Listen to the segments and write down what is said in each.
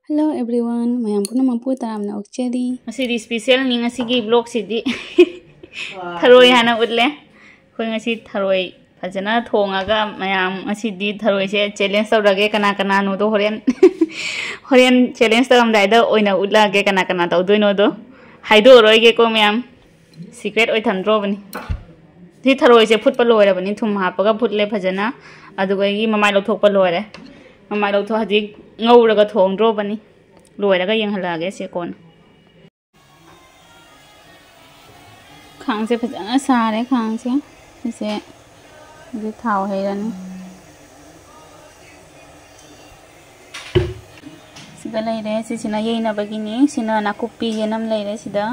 Hello everyone, mayam puna mampu taram na okchedi. Masih special ni ngasi gi vlog sidi. Tharoi hana utle. Koi ngasi tharoi fajana thongaga mayam ngasi di tharoi se challenge tawrage kana kana no do horen. Horen challenge taram dai da oina utla ge kana kana tawdoi no do. Haido roi ge ko mayam secret oi thandro bani. Thi tharoi se phut pa loi ra bani thum ha paga phutle fajana aduga gi mamai lo thok pa loi re. Mamai lo tho haji ngau raga thong dro bani loi raga yang halage se kon khang se phajana sare khang se de thau hai ran sida lai re se sina yei na bagini sina nakupi yenam lai re sida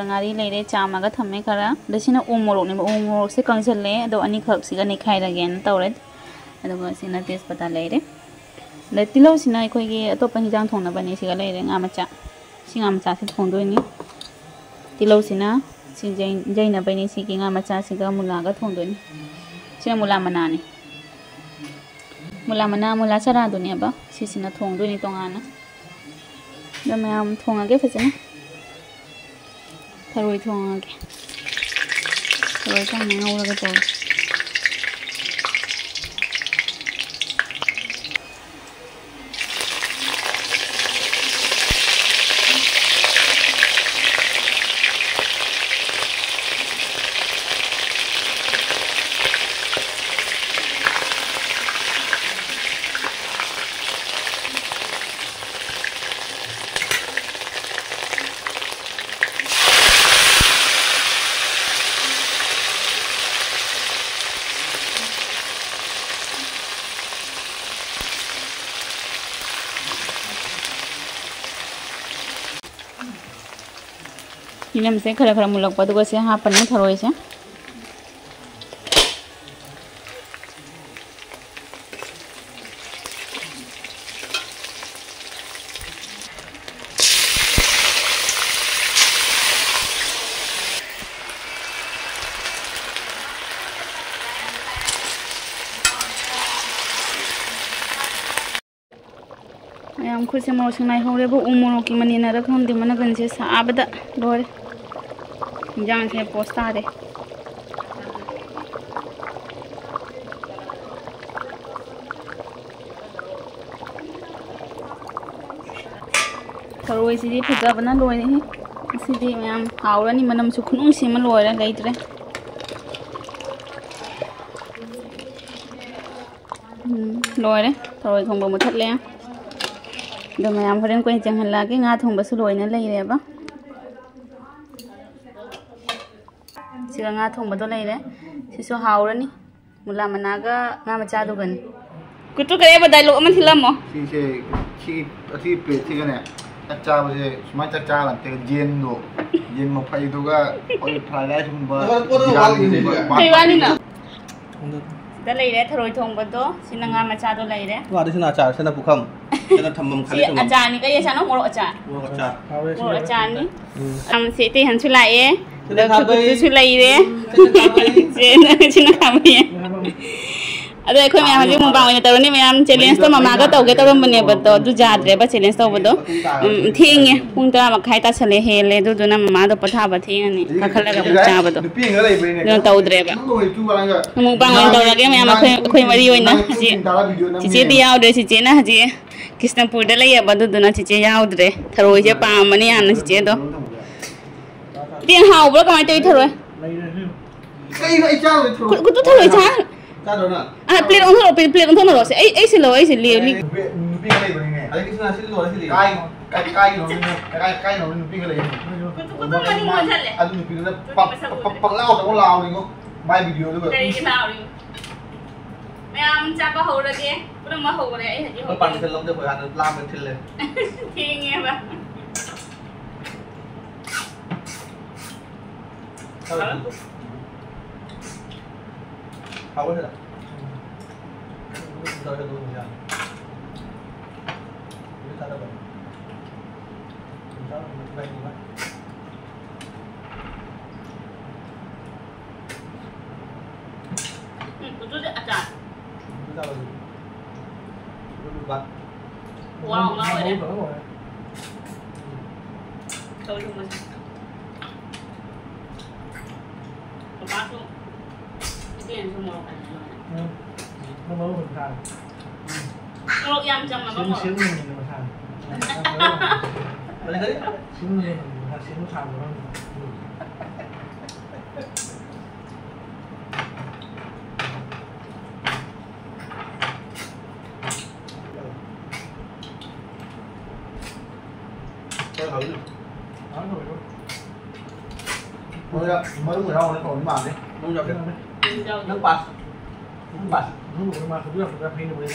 ngari lai re chama ga thamme khara de sina umorok ne umorok se kangchal le do ani khak siga ne khai ra gen tawre aduga sina tes pata lai re Tilo sina koi gi atopa hijang thongna bani siga lai nga macha singa macha se thongdoi ni tilo sina si jaina bani si nga macha siga mula ga thongdoi ni sina mula mana ni mula sara do ni ba si sina thongdoi ni tongana da mayam thonga ge phajana tharoi thonga ge tharoi ka ngau la ga to Ini se khara mulak pa duga se ha panne tharoi se ayam khuse mo sinai hore bo umoro ki mani na rakhon de mana gan se saabada lore jang se posta de tharoi si di phaja bana loi ni si di mayam haura ni manam su khunung si ma loi ra leitre loi re tharoi thong ba mu that le do mayam horen ko jang hala ke nga thong ba su loi na lei re ba siga nga thong ba do lei re si so haura ni mula managa nga macha do gan kutu kare ba dialogue man thilam mo si ati plate si gane cha ba se sma cha lan te jen ma phai do ga oi phai la sum ba kai wani na da lei re tharoi thong ba do sina nga macha do lei re wa de sina cha sina bukham sina thammam khali si acha ni ka ye sa no moro acha ni se te han chu lai e da kutu chu lai re sina khamye ado ekhoi me haji mo bang ne taroni me am challenge to mama ga tawge tarom bane ba to du jadre ba challenge to bodo thinge pung ta ma khai ta chale hele du du na mama do patha ba thing ani ka khala ga cha ba do no tawdre ba mo bang ne tawge me am ekhoi mari oina haji chiche di yaudre chiche na haji Krishnapur da lai ba du na chiche yaudre tharoi je pa mani an chiche do tin hau bro kamai toi tharoi kai no ai cha ku tu tharoi cha cha do na plate on thong ro se ai se lo ai se li pi ga lai bani ne ai kisna sil lo sil kai no pi ga lai ku tu mani mo chale adu pi ga pak lao ta ko lao ni ko mai video do Dari kita hari. Mayam cakap hau lagi, belum mau hau lagi. ko pan sil lom de ko han lam ben thil le Tinggi apa? how is it do do ya ni ta da ba ta ba ni ba Betul tak acar? ta ba bạc. Wow, ngon rồi đấy. Tôi dùng mình một bát luôn tiền dùng một cái nó mới mình thằng một yam trong mà có một xíu mình mà thằng Lấy đấy. xíu mình xíu nó thằng rồi Tôi thử đi. nói rồi luôn mới người đâu nó còn cái bàn đấy. Nung nhập cái được. này Nước bạc. Nước bạc. nó đủ mà không biết là hay được đấy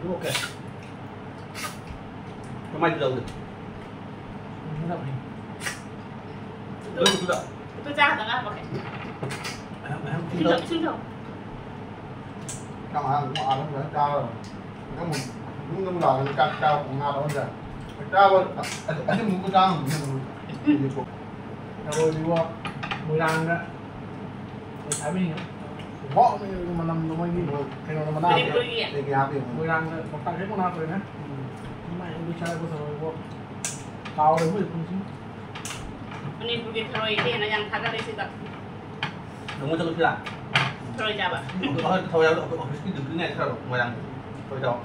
Đúng ok. Nó may từ đầu rồi. nó làm hình Đúng rồi. tôi ra thằng nào vậy xin đầu Các bạn cũng ăn nó cao rồi. Các mình đúng đúng là nó cao cũng ngon lắm rồi. Cao rồi. Anh muốn cái cao rồi đi qua mười đàn đó để thái mình võ mà nằm nó mới đi cái nó mà đi đàn tôi gì thì cái áp thì mười đàn một tay hết con nào rồi nè mày đi chơi bây giờ vô tao đấy mới không chứ anh em tôi thôi đi nóยังพักอะไรสิกับ Đúng rồi, tôi làm. thôi chào bạn Thôi đâu, cái đừng cứ nghe theo ngoài đằng. Thôi đâu.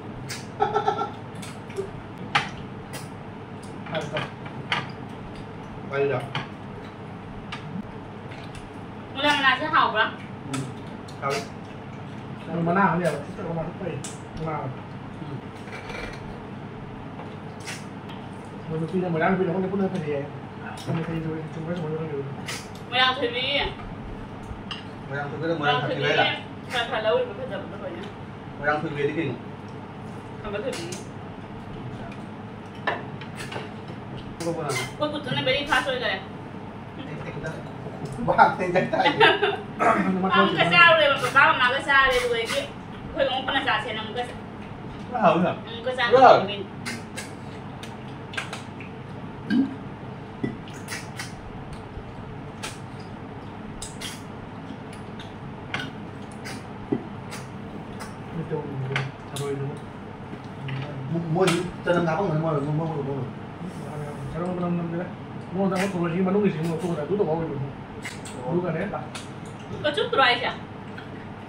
Quay được. một lần là sẽ học đó Cao đi. mà nào nhỉ chắc con nào thích vậy con nào mình khi mà đang bây giờ con cũng nên phải gì không thì rồi chúng ta chúng ta được một lần thì đi Ngoài đằng tôi biết là một ngoài lần đằng thì thật đi về là. phải lâu rồi phải dập nó rồi nhá Ngoài đằng tôi về đi kìa. không có thể đi Không có nào. cuối cùng tôi này đi phát rồi rồi bạn thì chắc tay. không cái sao rồi mà bao mà cái sao rồi rồi cái hơi không có là giả xem nó cái Nó hở hả? cái sao của mình mình rồi đúng Mua gì? Chân năm không người mua được mua. Sao không năm đấy mua ra một tuần thì mà lúc gì mà tuần là túi đồ bao nhiêu đúng cái đấy là có chút rồi chả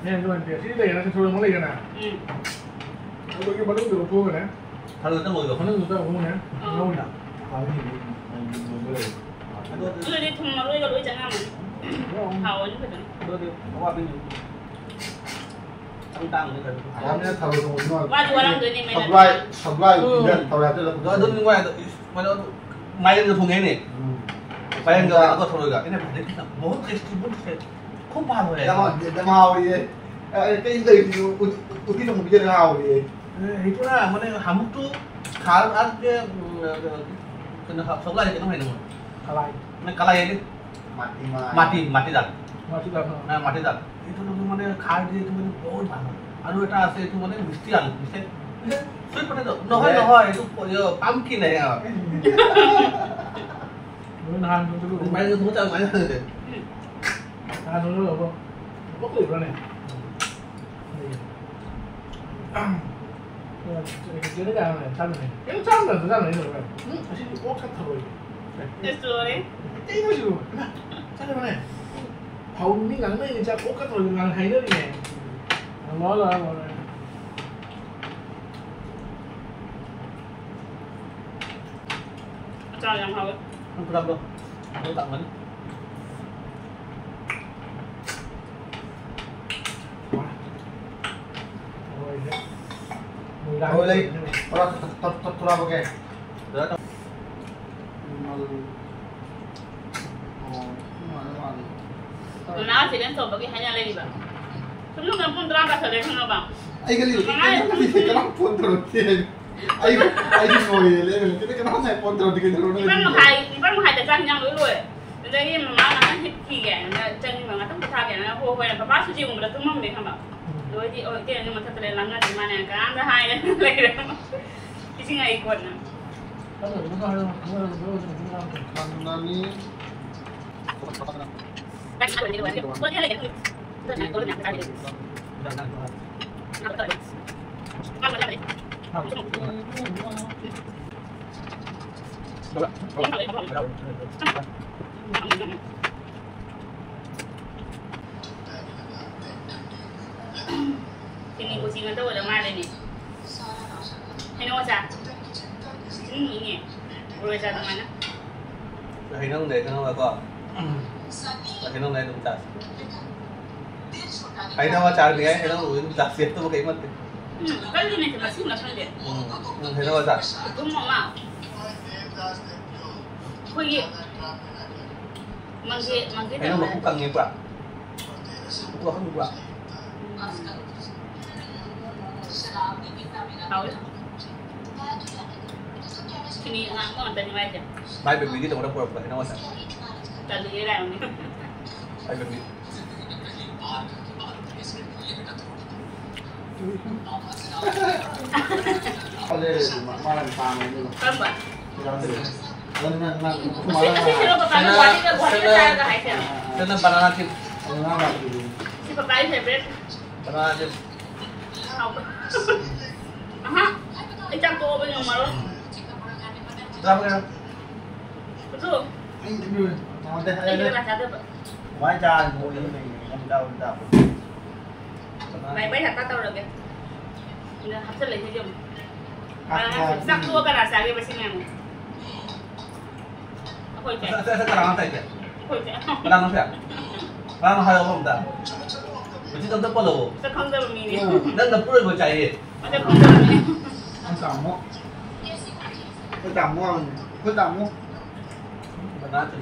nên rồi thì cái này nó sẽ thôi nó lấy cái nào đôi khi mà lúc được thua rồi đấy Thôi rồi, nó ngồi rồi. nó người ta không nè lâu nhỉ rồi đi thùng nó rồi có đôi chẳng nào không hầu như vậy Đưa đi. Nó qua bên mình. Tăng như thế. Anh ấy thầu rồi nó. qua chùa làm cái này mày Thầu vai thầu ra tức là Rồi đứng ngoài mày lên thùng này. Mày lên rồi có thùng rồi cả. Cái này phải đến cái bốn cái không bao rồi. Đang hào đi. Cái gì thì tôi khi nào một cái hào thì Itu lah, mana hamuk tu kalau ada kena sống lại cái nó này được rồi. lại Nó kalai ini mati dah. mà chúng ta Nah mati dah. Itu tu mana khai dia tu mana oh mana. Anu eta ase tu mana mesti. Sweet pada tu. No hai itu pumpkin này à. nó hàng chúng tôi Mày tu tahu mana. hàng chúng tôi có cửa rồi này cái này chăn này cái chăn là thời gian này rồi cái gì cũng chăn thôi 됐어 đấy cái gì chăn này hầu như ngắn đây cha cũng cắt rồi ngắn hay nữa nè nói là cho làm hầu Không làm đâu. Tôi tặng mình. thôi đi thôi ok Đó. nó chỉ đến sổ cái hai nhà lên đi bạn chúng lúc nào cũng làm cả thời đấy không đâu bạn ai cái gì cái nó phun rồi tiền ai ngồi lên cái nó này phun rồi thì cái nó Iban mau hai jajan yang dulu ya jadi memang anak hipki kan jadi memang atau kita kan aku boleh papa suci mau betul mau deh sama dua di oh dia ni masa terlelangnya di mana kan anda hai lagi isi nggak ikut nah Nani Sini kucing itu udah mana nih? Ini apa? Ini. Boleh satu mana? Thấy nó để nó là có. Thấy nó này đúng chặt. Thấy nó chặt thì thấy nó đúng chặt xiết tôi cái mất. Kan ini cuma sih nggak dia. Thấy nó chặt. Itu mau mau. Koi. Mangge Thấy nó cũng căng như vậy. Cũng không được. Tahu. Sini nggak mau tanya aja. Mai baby kita udah pura-pura thấy nó chặt. Tadi dia ini. Mai baby. Ada malam pamai dulu. Tambah. Nang Sino pa paano buhatin ka tayo kahit yan. Ito na banana chip. Si Papay favorite. Banana chip. Aha. Icang ko ba yung maro? Berapa kan? Betul. Ini kita rasa apa? Wajar, boleh ni. Dah. Baik-baik tak tahu lagi. Udah hasil lagi jom. Sak tua kan rasa lagi bersih nang. Apa itu? Saya kerang apa itu? Apa itu? Kerang apa? Kerang apa yang dah? Mesti tentu perlu. Sekarang dah begini. Dan tak perlu bercaya. Ada kongsi begini. Kamu. Banana chip.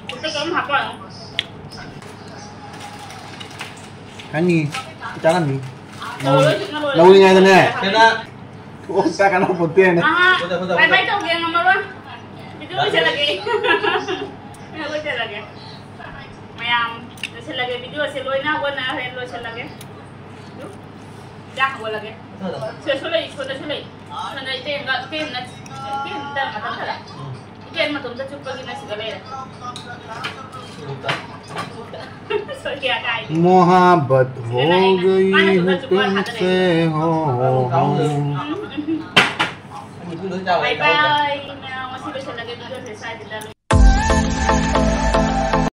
Kita kamu apa? Kan ni, jalan ni. Lalu Lalu ni ada ni. Kena. Oh, saya kan putih ni. Ah, baik-baik tu yang nomor 1. Itu bisa lagi. Ya, bisa lagi. Mayam, bisa lagi video seloy na, gua na ren lo lagi. Dah gua lagi. Sesulai. Sana itu enggak tim dah macam salah. Ikan macam tu cuba gina segala ya. Sorry agak. मोहब्बत हो गई है तुमसे हो Itu dah jauh. Bye bye. Masih bisa lagi video selesai di dalam.